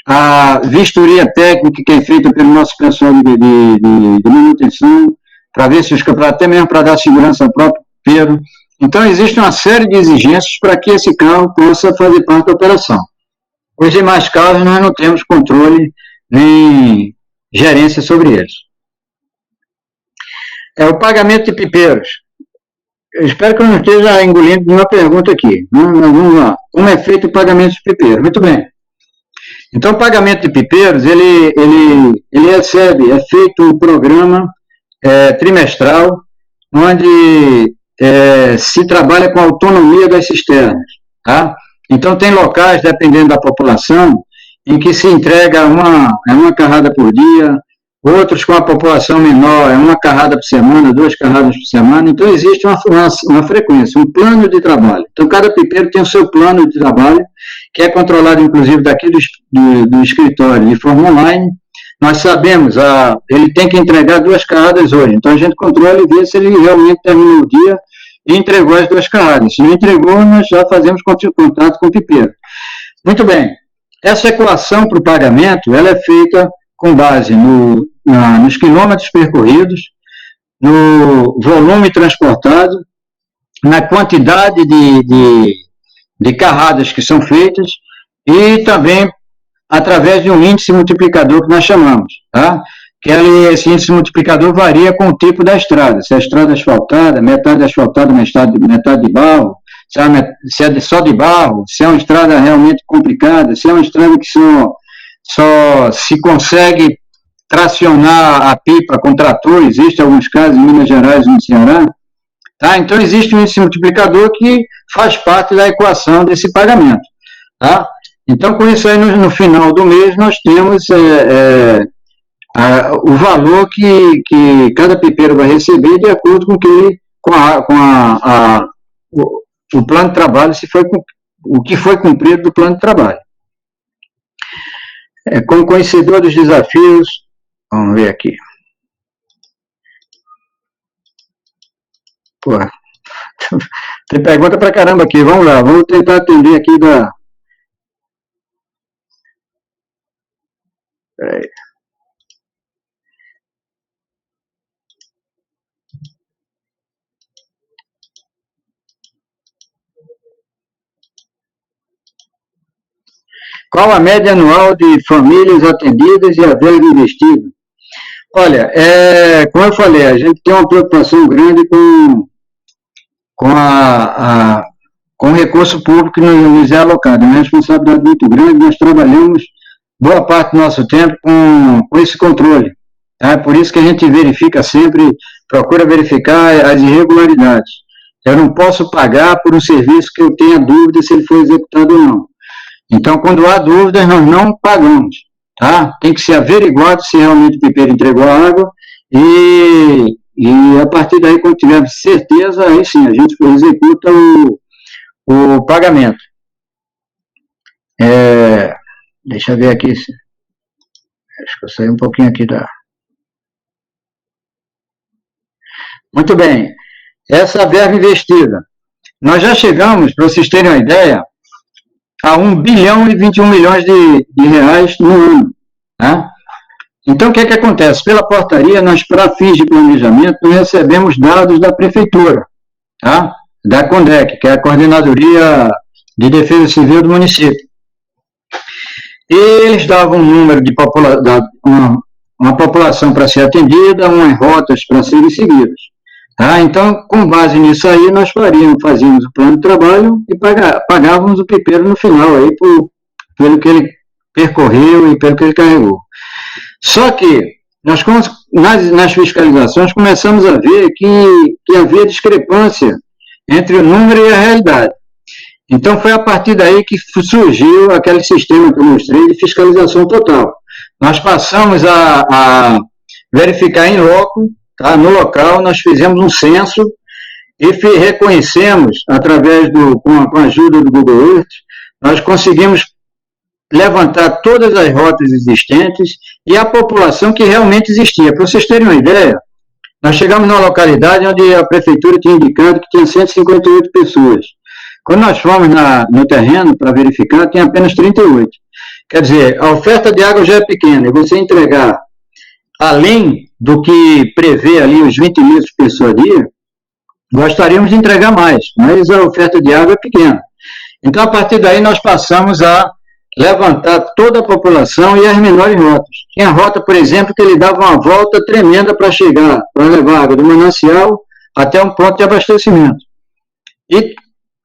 a vistoria técnica que é feita pelo nosso pessoal de manutenção, para ver se até mesmo para dar segurança ao próprio pipeiro. Então, existe uma série de exigências para que esse carro possa fazer parte da operação. Os demais carros, nós não temos controle nem gerência sobre eles. O pagamento de pipeiros. Eu espero que eu não esteja engolindo nenhuma pergunta aqui. Vamos lá. Como é feito o pagamento de pipeiros? Muito bem. Então, o pagamento de pipeiros, ele recebe, é feito um programa trimestral, onde se trabalha com a autonomia das cisternas, tá? Então, tem locais, dependendo da população, em que se entrega uma carrada por dia, outros com a população menor, uma carrada por semana, 2 carradas por semana. Então, existe uma frequência, um plano de trabalho. Então, cada pipeiro tem o seu plano de trabalho, que é controlado, inclusive, daqui do escritório, de forma online. Nós sabemos, ele tem que entregar 2 carradas hoje. Então, a gente controla e vê se ele realmente terminou o dia e entregou as 2 carradas. Se não entregou, nós já fazemos contato com o pipeiro. Muito bem. Essa equação para o pagamento, ela é feita com base nos quilômetros percorridos, no volume transportado, na quantidade de carradas que são feitas e também através de um índice multiplicador que nós chamamos, tá? Que esse índice multiplicador varia com o tipo da estrada, se é estrada asfaltada, metade asfaltada, metade de barro, se é só de barro, se é uma estrada realmente complicada, se é uma estrada que só se consegue tracionar a pipa com trator, existe alguns casos em Minas Gerais e no Ceará, tá? Então existe um índice multiplicador que faz parte da equação desse pagamento, tá? Então, com isso aí, no final do mês, nós temos o valor que cada pipeiro vai receber de acordo com o plano de trabalho, o que foi cumprido do plano de trabalho. Como conhecedor dos desafios, vamos ver aqui. Pô, tem pergunta pra caramba aqui, vamos lá, vamos tentar atender aqui Peraí. Qual a média anual de famílias atendidas e a verba investida? Olha, como eu falei, a gente tem uma preocupação grande com o recurso público que nos é alocado. É uma responsabilidade muito grande, nós trabalhamos boa parte do nosso tempo com esse controle. Tá? Por isso que a gente verifica sempre, procura verificar as irregularidades. Eu não posso pagar por um serviço que eu tenha dúvida se ele foi executado ou não. Então, quando há dúvidas, nós não pagamos. Tá? Tem que ser averiguado se realmente o pipeiro entregou a água e a partir daí, quando tivermos certeza, aí sim, a gente executa o pagamento. Deixa eu ver aqui. Acho que eu saí um pouquinho aqui da... Muito bem. Essa verba investida. Nós já chegamos, para vocês terem uma ideia, a 1 bilhão e 21 milhões de reais no ano. Tá? Então, o que acontece? Pela portaria, nós, para fins de planejamento, nós recebemos dados da prefeitura, tá? Da CONDEC, que é a Coordenadoria de Defesa Civil do município. E eles davam um número de uma população para ser atendida, umas rotas para serem seguidas. Tá? Então, com base nisso aí, nós fazíamos o plano de trabalho e pagávamos o pipeiro no final, aí, pelo que ele percorreu e pelo que ele carregou. Só que, nas fiscalizações, começamos a ver que havia discrepância entre o número e a realidade. Então, foi a partir daí que surgiu aquele sistema que eu mostrei de fiscalização total. Nós passamos a verificar em loco, tá? No local, nós fizemos um censo e reconhecemos, com a ajuda do Google Earth, nós conseguimos levantar todas as rotas existentes e a população que realmente existia. Para vocês terem uma ideia, nós chegamos numa localidade onde a prefeitura tinha indicado que tinha 158 pessoas. Quando nós fomos no terreno para verificar, tinha apenas 38. Quer dizer, a oferta de água já é pequena, e você entregar além do que prevê ali os 20 litros por pessoa dia, gostaríamos de entregar mais, mas a oferta de água é pequena. Então, a partir daí, nós passamos a levantar toda a população e as menores rotas. Tinha rota, por exemplo, que ele dava uma volta tremenda para chegar, para levar água do manancial até um ponto de abastecimento. E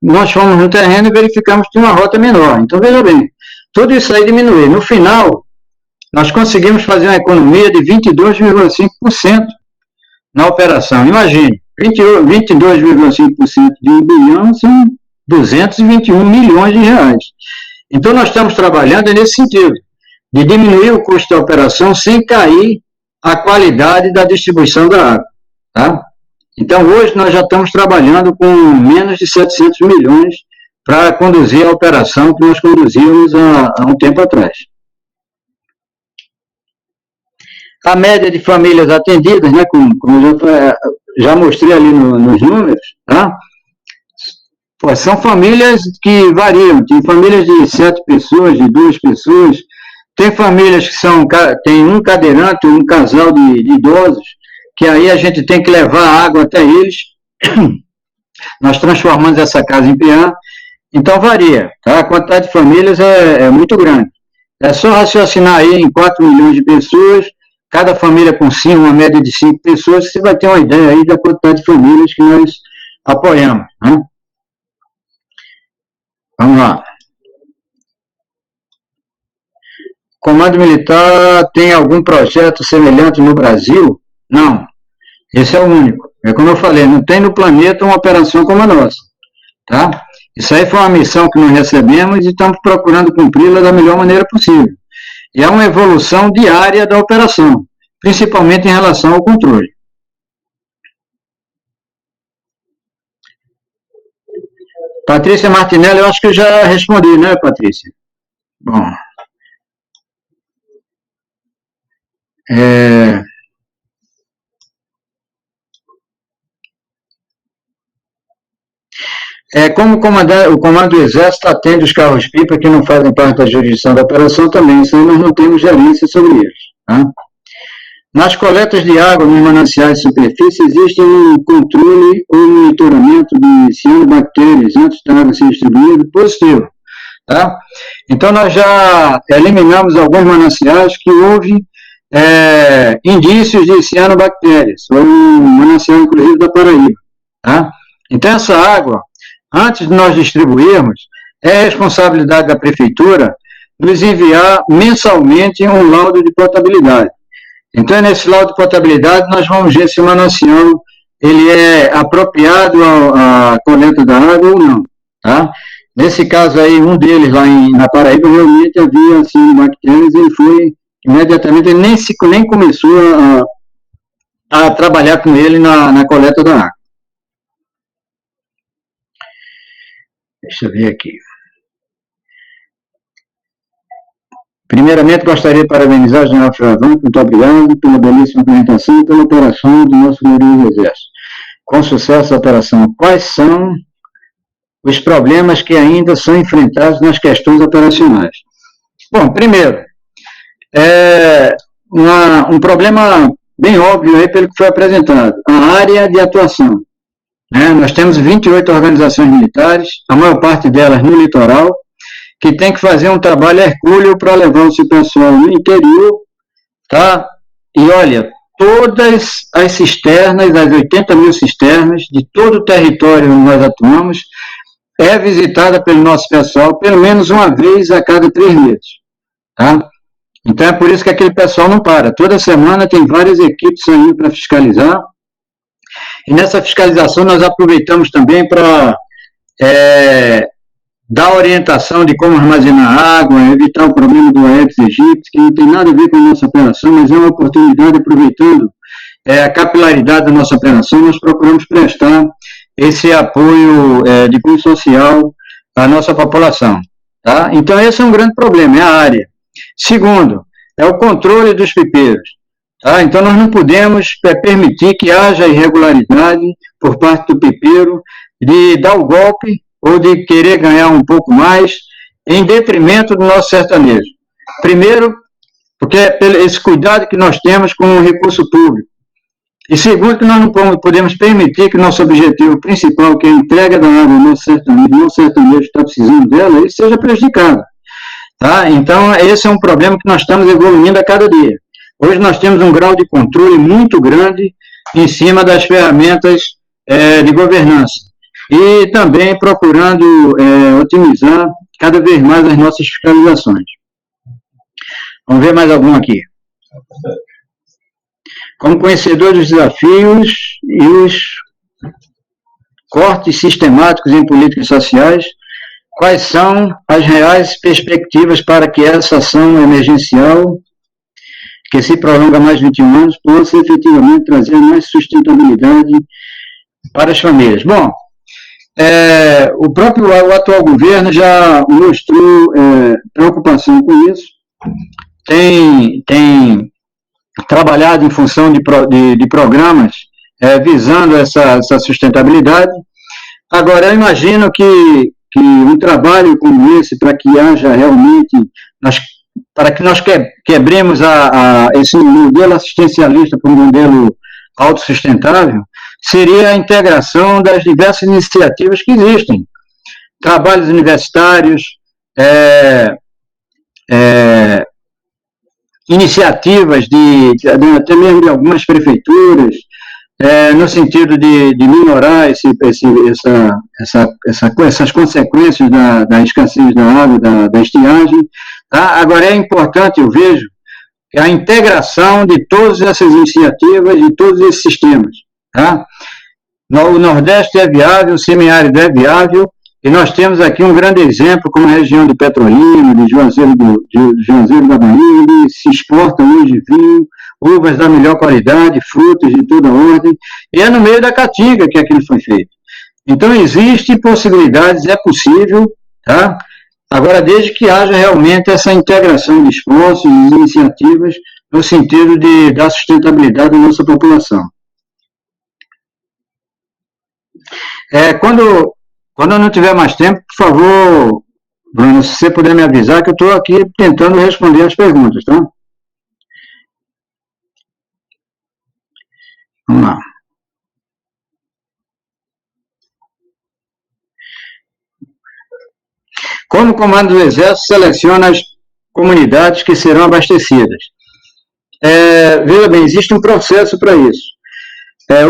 nós fomos no terreno e verificamos que tinha uma rota menor. Então, veja bem, tudo isso aí diminuiu. No final, nós conseguimos fazer uma economia de 22,5% na operação. Imagine, 22,5% de 1 bilhão são 221 milhões de reais. Então, nós estamos trabalhando nesse sentido, de diminuir o custo da operação sem cair a qualidade da distribuição da água. Tá? Então, hoje nós já estamos trabalhando com menos de 700 milhões para conduzir a operação que nós conduzíamos há um tempo atrás. A média de famílias atendidas, né, como eu já mostrei ali nos números, tá? Pô, são famílias que variam. Tem famílias de 7 pessoas, de 2 pessoas, tem famílias que tem um cadeirante, um casal de idosos, que aí a gente tem que levar água até eles. Nós transformamos essa casa em PA, então varia, tá? A quantidade de famílias é muito grande. É só raciocinar aí em 4 milhões de pessoas, cada família com uma média de 5 pessoas, você vai ter uma ideia aí da quantidade de famílias que nós apoiamos, né? Vamos lá. Comando Militar tem algum projeto semelhante no Brasil? Não. Esse é o único. É como eu falei, não tem no planeta uma operação como a nossa. Tá? Isso aí foi uma missão que nós recebemos e estamos procurando cumpri-la da melhor maneira possível. E é uma evolução diária da operação, principalmente em relação ao controle. Patrícia Martinelli, eu acho que eu já respondi, né, Patrícia? Bom. Como o comando do Exército atende os carros-pipa que não fazem parte da jurisdição da operação também, isso aí nós não temos gerência sobre eles. Tá? Nas coletas de água nos mananciais de superfície existe um controle ou monitoramento de cianobactérias antes da água ser distribuída positivo. Tá? Então, nós já eliminamos alguns mananciais que houve indícios de cianobactérias, foi um manancial, inclusive, da Paraíba. Tá? Então, essa água, antes de nós distribuirmos, é responsabilidade da Prefeitura nos enviar mensalmente um laudo de potabilidade. Então, nesse laudo de potabilidade, nós vamos ver se o manancial ele é apropriado à coleta da água ou não. Tá? Nesse caso aí, um deles lá na Paraíba, realmente havia cianobactérias e ele foi imediatamente, ele nem começou a trabalhar com ele na coleta da água. Deixa eu ver aqui. Primeiramente, gostaria de parabenizar o general Fioravante, muito obrigado pela belíssima apresentação e pela operação do nosso glorioso Exército. Com sucesso a operação. Quais são os problemas que ainda são enfrentados nas questões operacionais? Bom, primeiro, um problema bem óbvio aí pelo que foi apresentado, a área de atuação. né? Nós temos 28 organizações militares, a maior parte delas no litoral, que tem que fazer um trabalho hercúleo para levar o seu pessoal no interior, tá? E olha, todas as cisternas, as 80 mil cisternas de todo o território onde nós atuamos, é visitada pelo nosso pessoal pelo menos uma vez a cada 3 meses, tá? Então é por isso que aquele pessoal não para. Toda semana tem várias equipes saindo para fiscalizar, e nessa fiscalização nós aproveitamos também para dar orientação de como armazenar água, evitar o problema do Aedes aegypti, que não tem nada a ver com a nossa operação, mas é uma oportunidade, aproveitando a capilaridade da nossa operação, nós procuramos prestar esse apoio de cunho social à nossa população. Tá? Então, esse é um grande problema, é a área. Segundo, é o controle dos pipeiros. Tá? Então, nós não podemos permitir que haja irregularidade por parte do pipeiro de dar o golpe ou de querer ganhar um pouco mais em detrimento do nosso sertanejo. Primeiro, porque é esse cuidado que nós temos com o recurso público. E segundo, que nós não podemos permitir que o nosso objetivo principal, que é a entrega da água ao nosso sertanejo está precisando dela, ele seja prejudicado. Tá? Então, esse é um problema que nós estamos evoluindo a cada dia. Hoje nós temos um grau de controle muito grande em cima das ferramentas de governança. E também procurando otimizar cada vez mais as nossas fiscalizações. Vamos ver mais algum aqui. Como conhecedor dos desafios e os cortes sistemáticos em políticas sociais, quais são as reais perspectivas para que essa ação emergencial, que se prolonga mais de 21 anos, possa efetivamente trazer mais sustentabilidade para as famílias? Bom, o atual governo já mostrou preocupação com isso, tem trabalhado em função de programas visando essa sustentabilidade. Agora, eu imagino que um trabalho como esse, para que haja realmente, para que nós quebremos esse modelo assistencialista para um modelo autossustentável, seria a integração das diversas iniciativas que existem. Trabalhos universitários, iniciativas até mesmo de algumas prefeituras, no sentido de minorar essas consequências da escassez da água, da estiagem. Tá? Agora, é importante, eu vejo, a integração de todas essas iniciativas, de todos esses sistemas. Tá? O Nordeste é viável, o semiárido é viável, e nós temos aqui um grande exemplo, como a região do Petrolina, de Juazeiro da Bahia, onde se exporta hoje vinho, uvas da melhor qualidade, frutas de toda ordem, e é no meio da Caatinga que aquilo foi feito. Então, existem possibilidades, é possível, tá? Agora, desde que haja realmente essa integração de esforços e iniciativas no sentido da sustentabilidade da nossa população. Quando eu não tiver mais tempo, por favor, Bruno, se você puder me avisar, que eu estou aqui tentando responder as perguntas, tá? Vamos lá. Como o Comando do Exército seleciona as comunidades que serão abastecidas? Veja bem, existe um processo para isso.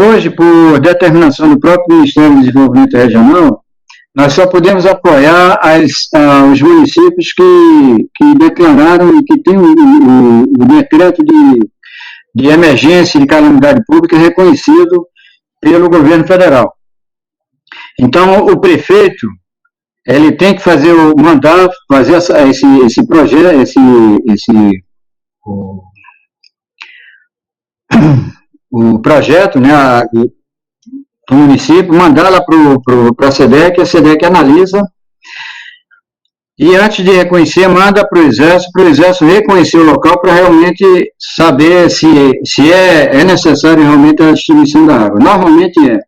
Hoje, por determinação do próprio Ministério do Desenvolvimento Regional, nós só podemos apoiar os municípios que declararam e que têm o decreto de emergência e de calamidade pública reconhecido pelo governo federal. Então, o prefeito, ele tem que mandar fazer esse projeto, o projeto, né, do município, mandar lá para a SEDEC analisa, e antes de reconhecer, manda para o Exército reconhecer o local para realmente saber se é necessário realmente a distribuição da água. Normalmente é.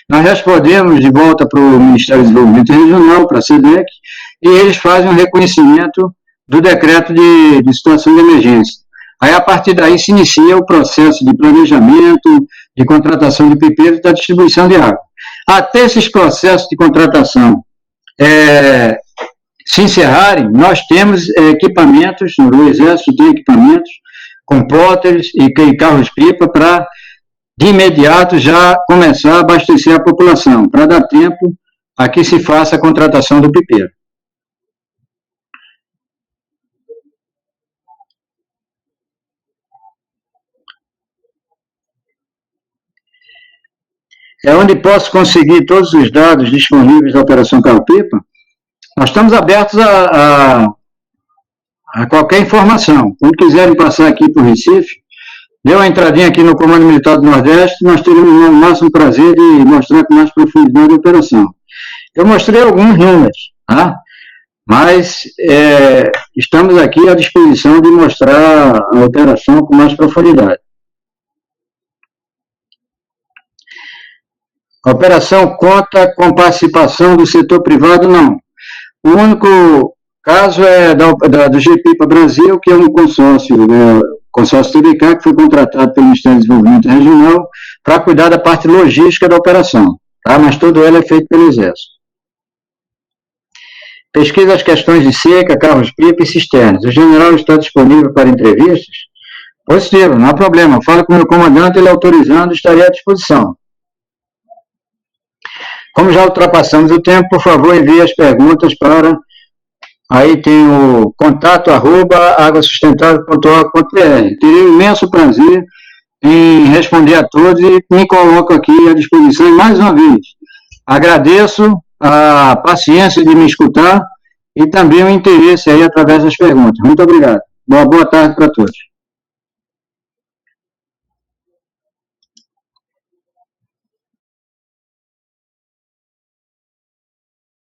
Nós respondemos de volta para o Ministério do Desenvolvimento Regional, para a SEDEC, e eles fazem um reconhecimento do decreto de situação de emergência. Aí, a partir daí, se inicia o processo de planejamento, de contratação de pipeiros e da distribuição de água. Até esses processos de contratação se encerrarem, nós temos equipamentos, o Exército tem equipamentos com plotters e carros-pipa para, de imediato, já começar a abastecer a população, para dar tempo a que se faça a contratação do pipeiro. É onde posso conseguir todos os dados disponíveis da Operação Carro-Pipa. Nós estamos abertos a qualquer informação. Quando quiserem passar aqui para o Recife, dê uma entradinha aqui no Comando Militar do Nordeste, nós teremos o máximo prazer de mostrar com mais profundidade a operação. Eu mostrei alguns números, tá? Mas estamos aqui à disposição de mostrar a operação com mais profundidade. A operação conta com participação do setor privado? Não. O único caso é do GPIPA Brasil, que é um consórcio, consórcio TBK, que foi contratado pelo Ministério do Desenvolvimento Regional para cuidar da parte logística da operação, tá? Mas todo ela é feito pelo Exército. Pesquisa as questões de seca, carros-pipa e cisternas. O general está disponível para entrevistas? Positivo, não há problema. Fala com o meu comandante, ele autorizando, estaria à disposição. Como já ultrapassamos o tempo, por favor, envie as perguntas para... Aí tem o contato@aguasustentável.org.br. Teria um imenso prazer em responder a todos e me coloco aqui à disposição. E mais uma vez, agradeço a paciência de me escutar e também o interesse aí através das perguntas. Muito obrigado. Boa tarde para todos.